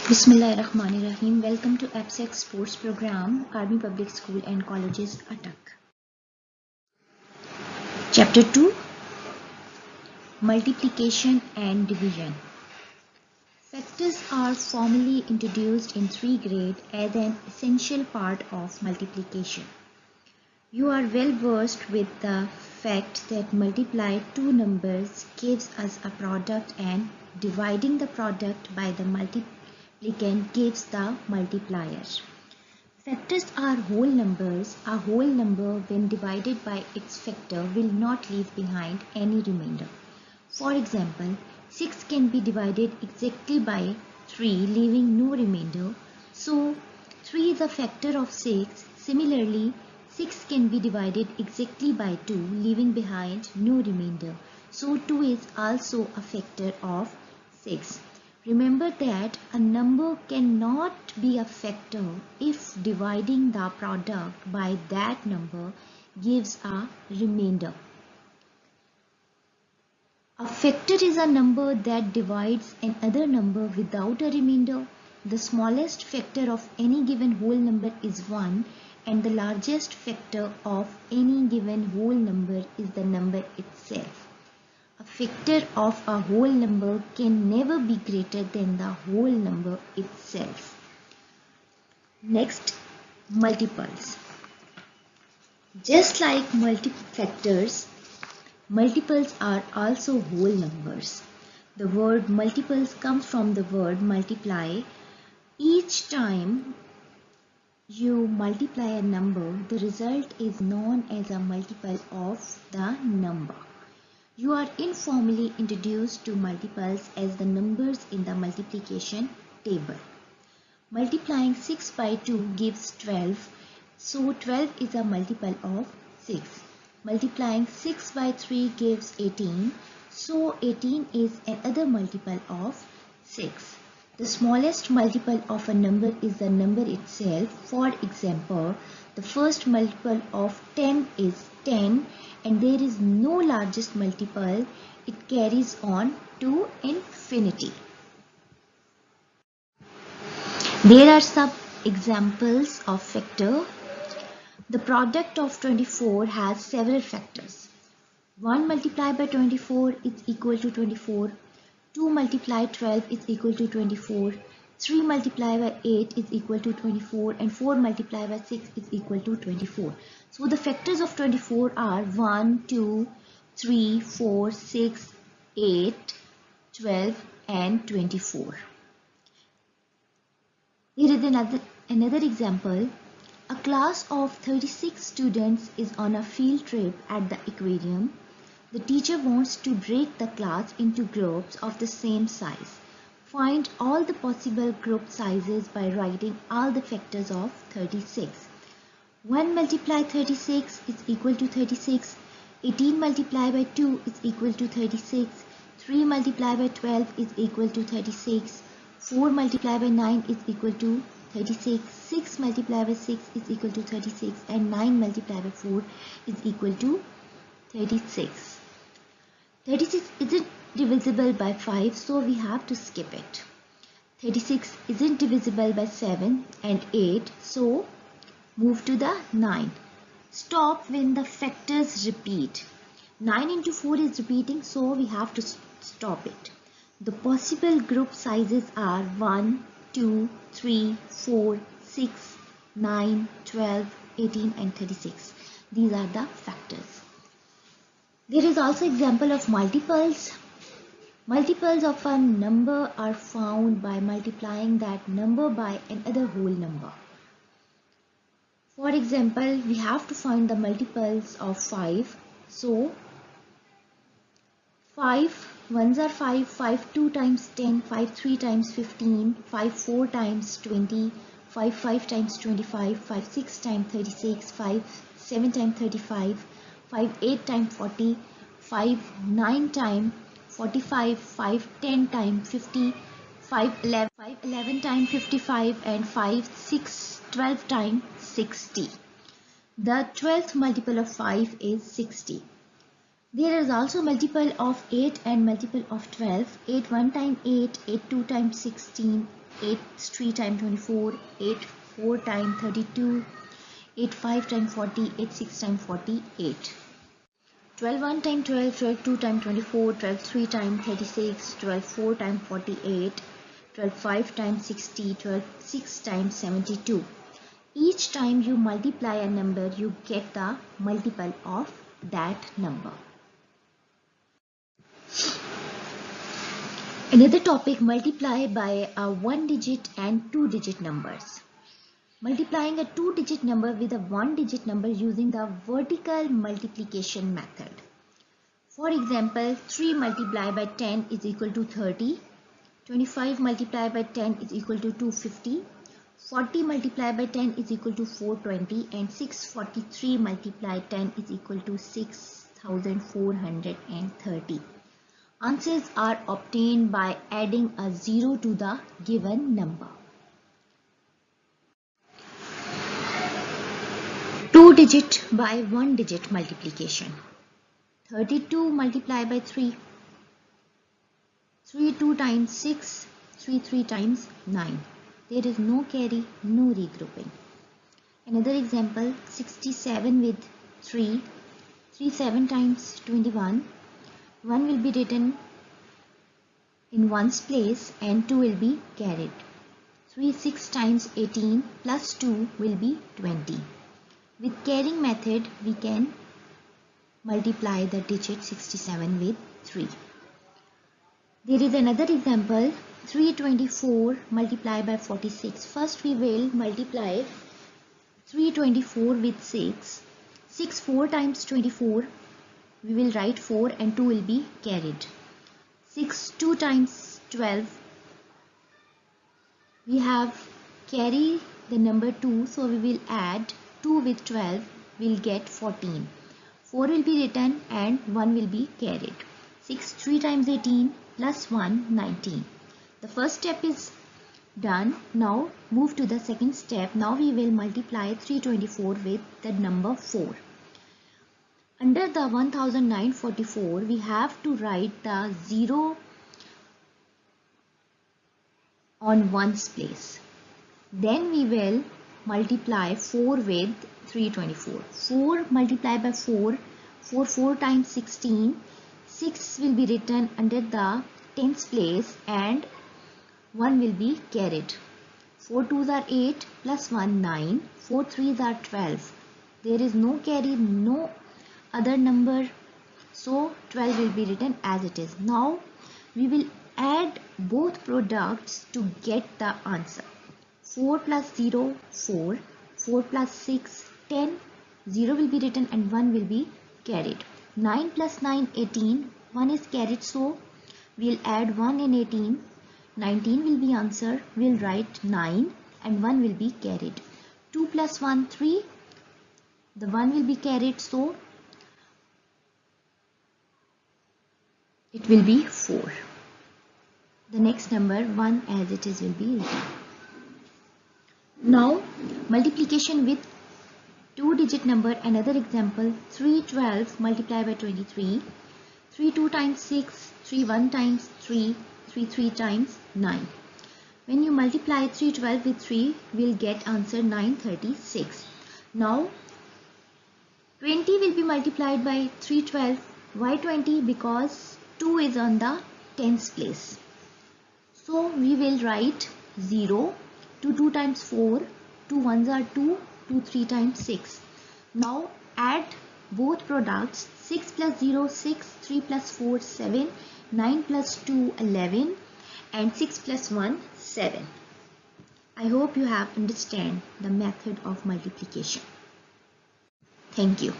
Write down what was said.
Bismillahirrahmanirrahim. Welcome to APSEC Sports Program, Army Public School and Colleges, Attack. Chapter 2, Multiplication and Division. Factors are formally introduced in 3rd grade as an essential part of multiplication. You are well versed with the fact that multiplying two numbers gives us a product and dividing the product by the multiplicand gives the multiplier. Factors are whole numbers. A whole number when divided by its factor will not leave behind any remainder. For example, 6 can be divided exactly by 3 leaving no remainder. So 3 is a factor of 6. Similarly, 6 can be divided exactly by 2 leaving behind no remainder. So 2 is also a factor of 6. Remember that a number cannot be a factor if dividing the product by that number gives a remainder. A factor is a number that divides another number without a remainder. The smallest factor of any given whole number is 1, and the largest factor of any given whole number is the number itself. A factor of a whole number can never be greater than the whole number itself. Next, multiples. Just like factors, multiples are also whole numbers. The word multiples comes from the word multiply. Each time you multiply a number, the result is known as a multiple of the number. You are informally introduced to multiples as the numbers in the multiplication table. Multiplying 6 by 2 gives 12, so 12 is a multiple of 6. Multiplying 6 by 3 gives 18, so 18 is another multiple of 6. The smallest multiple of a number is the number itself. For example, the first multiple of 10 is 10, and there is no largest multiple. It carries on to infinity. There are some examples of factor. The product of 24 has several factors. 1 multiplied by 24 is equal to 24. 2 multiplied 12 is equal to 24. 3 multiplied by 8 is equal to 24, and 4 multiplied by 6 is equal to 24. So the factors of 24 are 1, 2, 3, 4, 6, 8, 12 and 24. Here is another example. A class of 36 students is on a field trip at the aquarium. The teacher wants to break the class into groups of the same size. Find all the possible group sizes by writing all the factors of 36. 1 multiplied 36 is equal to 36. 18 multiplied by 2 is equal to 36. 3 multiplied by 12 is equal to 36. 4 multiplied by 9 is equal to 36. 6 multiplied by 6 is equal to 36. And 9 multiplied by 4 is equal to 36. 36 isn't divisible by 5, so we have to skip it. 36 isn't divisible by 7 and 8, so move to the 9. Stop when the factors repeat. 9 into 4 is repeating, so we have to stop it. The possible group sizes are 1, 2, 3, 4, 6, 9, 12, 18 and 36. These are the factors. There is also example of multiples. Multiples of a number are found by multiplying that number by another whole number. For example, we have to find the multiples of 5. So 5 ones are 5, 5 2 times 10, 5 3 times 15, 5 4 times 20, 5 5 times 25, 5 6 times 36, 5 7 times 35, 5 8 times 40, 5 9 times 45, 5 10 times 50, 5 11 times 55 and 5 6 12 times 60. The 12th multiple of 5 is 60. There is also multiple of 8 and multiple of 12. 8 1 time 8, 8 2 time 16, 8 3 time 24, 8 4 time 32, 8 5 time 40, 8 6 time 48. 12 1 time 12, 12 2 time 24, 12 3 time 36, 12 4 time 48, 12 5 time 60, 12 6 time 72. Each time you multiply a number, you get the multiple of that number. Another topic, multiply by a 1-digit and 2-digit numbers. Multiplying a 2-digit number with a 1-digit number using the vertical multiplication method. For example, 3 multiplied by 10 is equal to 30, 25 multiplied by 10 is equal to 250, 40 multiplied by 10 is equal to 420, and 643 multiplied 10 is equal to 6430. Answers are obtained by adding a 0 to the given number. 2-digit by 1-digit multiplication. 32 multiplied by 3. 3 2 times 6, 3 3 times 9. There is no carry, no regrouping. Another example, 67 with 3. 3 7 times 21. 1 will be written in one's place and 2 will be carried. 3 6 times 18 plus 2 will be 20. With carrying method, we can multiply the digit 67 with 3. There is another example, 324 multiplied by 46. First we will multiply 324 with 6. 6 4 times 24. We will write 4 and 2 will be carried. 6 2 times 12. We have carry the number 2, so we will add 2 with 12. We will get 14. 4 will be written and 1 will be carried. 6 3 times 18 plus 1 19. The first step is done. Now move to the second step. Now we will multiply 324 with the number 4. Under the 1944, we have to write the 0 on ones place. Then we will multiply 4 with 324. 4 multiplied by 4. 4 4 times 16. 6 will be written under the tens place and 1 will be carried. 4 2s are 8 plus 1 9. 4 3s are 12. There is no carry, no other number, so 12 will be written as it is. Now we will add both products to get the answer. 4 plus 0 4, 4 plus 6 10, 0 will be written and 1 will be carried. 9 plus 9 18, 1 is carried, so we'll add 1 in 18. 19 will be answer. We'll write 9 and 1 will be carried. 2 plus 1 3, the 1 will be carried, so it will be 4. The next number 1 as it is will be written. Now multiplication with 2-digit number. Another example, 312 multiplied by 23. 3 2 times 6, 3 1 times 3, 3 3 times 9. When you multiply 312 with 3, we'll get answer 936. Now 20 will be multiplied by 312. Why 20? Because 2 is on the tens place. So we will write 0. 2 2 times 4. 2 1s are 2. 2 3 times 6. Now add both products. 6 plus 0 6. 3 plus 4 7. 9 plus 2 11. And 6 plus 1 7. I hope you have understand the method of multiplication. Thank you.